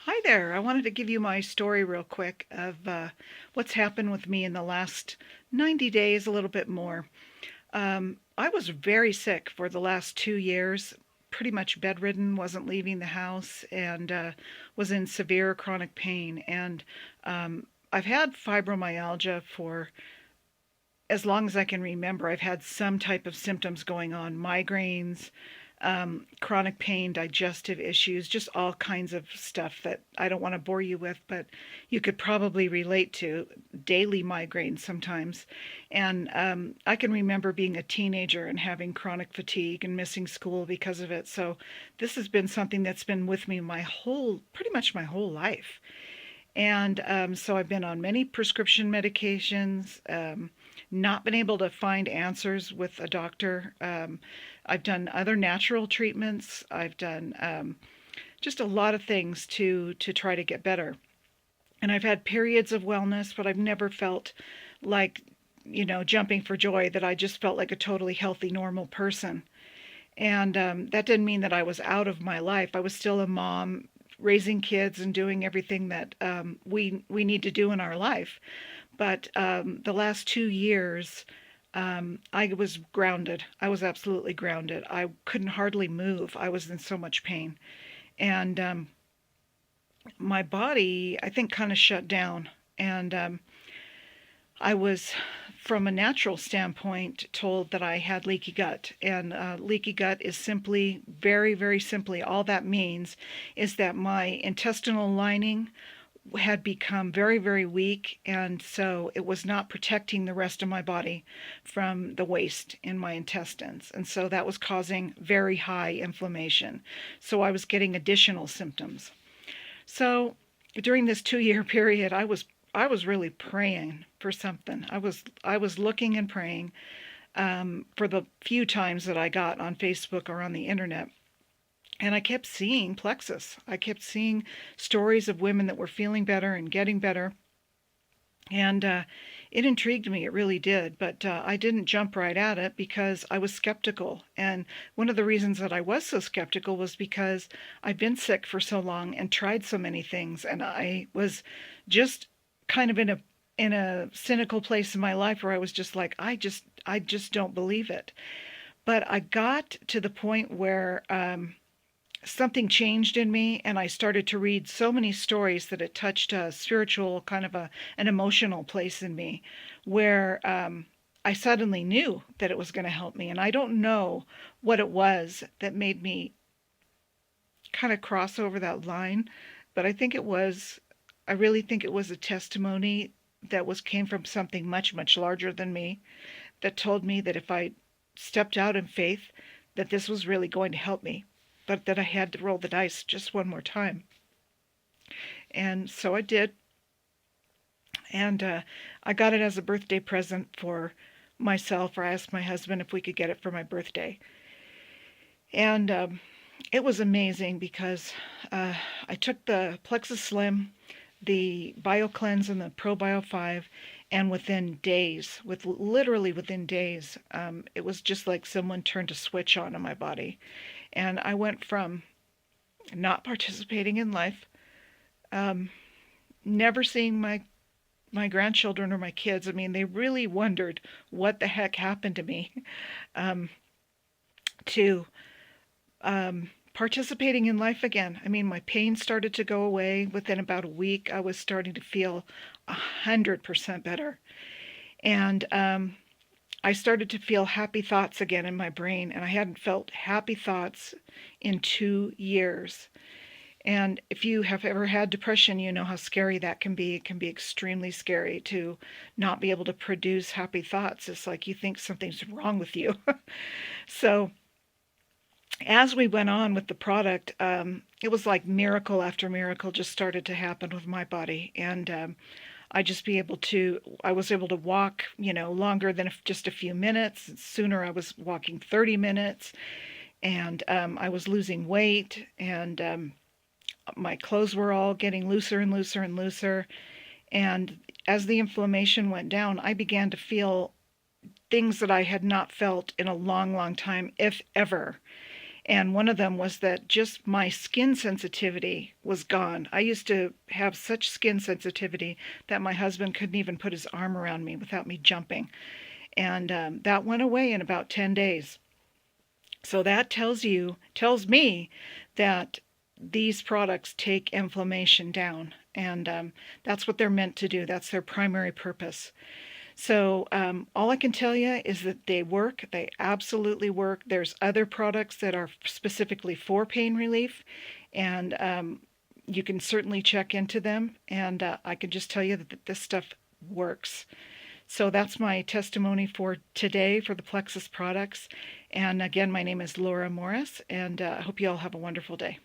Hi there. I wanted to give you my story real quick of what's happened with me in the last 90 days, a little bit more. I was very sick for the last 2 years, pretty much bedridden, wasn't leaving the house, and was in severe chronic pain. And I've had fibromyalgia for as long as I can remember. I've had some type of symptoms going on, migraines, chronic pain, digestive issues, just all kinds of stuff that I don't want to bore you with, but you could probably relate to daily migraines sometimes. And I can remember being a teenager and having chronic fatigue and missing school because of it. So this has been something that's been with me pretty much my whole life. And so I've been on many prescription medications, not been able to find answers with a doctor. I've done other natural treatments. I've done just a lot of things to try to get better. And I've had periods of wellness, but I've never felt like, jumping for joy that I just felt like a totally healthy, normal person. And that didn't mean that I was out of my life. I was still a mom, raising kids and doing everything that we need to do in our life. But the last 2 years, I was grounded. I was absolutely grounded. I couldn't hardly move. I was in so much pain. And my body, I think, kind of shut down. And I was, from a natural standpoint, told that I had leaky gut. And leaky gut is simply, very, very simply, all that means is that my intestinal lining had become very, very weak, and so it was not protecting the rest of my body from the waste in my intestines. And so that was causing very high inflammation. So I was getting additional symptoms. So during this 2 year period, I was really praying for something. I was looking and praying for the few times that I got on Facebook or on the internet. And I kept seeing Plexus. I kept seeing stories of women that were feeling better and getting better. And it intrigued me, it really did. But I didn't jump right at it because I was skeptical. And one of the reasons that I was so skeptical was because I've been sick for so long and tried so many things. And I was just kind of in a cynical place in my life where I was just like, I just don't believe it. But I got to the point where something changed in me, and I started to read so many stories that it touched a spiritual, kind of an emotional place in me where I suddenly knew that it was going to help me. And I don't know what it was that made me kind of cross over that line, but I really think it was a testimony that came from something much, much larger than me, that told me that if I stepped out in faith, that this was really going to help me, but that I had to roll the dice just one more time. And so I did. And I got it as a birthday present for myself, or I asked my husband if we could get it for my birthday. And it was amazing because I took the Plexus Slim, the BioCleanse, and the ProBio 5, and within days, literally within days, it was just like someone turned a switch on in my body. And I went from not participating in life, um, never seeing my grandchildren or my kids. I mean, they really wondered what the heck happened to me, um, to participating in life again. I mean, my pain started to go away. Within about a week, I was starting to feel 100% better. And I started to feel happy thoughts again in my brain, and I hadn't felt happy thoughts in 2 years. And if you have ever had depression, you know how scary that can be. It can be extremely scary to not be able to produce happy thoughts. It's like you think something's wrong with you. So as we went on with the product, it was like miracle after miracle just started to happen with my body. And I was able to walk, longer than just a few minutes. Sooner I was walking 30 minutes, and I was losing weight, and my clothes were all getting looser and looser and looser. And as the inflammation went down, I began to feel things that I had not felt in a long, long time, if ever. And one of them was that just my skin sensitivity was gone. I used to have such skin sensitivity that my husband couldn't even put his arm around me without me jumping. And that went away in about 10 days. So that tells me that these products take inflammation down. And that's what they're meant to do. That's their primary purpose. So all I can tell you is that they work. They absolutely work. There's other products that are specifically for pain relief, and you can certainly check into them. And I can just tell you that this stuff works. So that's my testimony for today for the Plexus products. And again, my name is Laura Morris, and I hope you all have a wonderful day.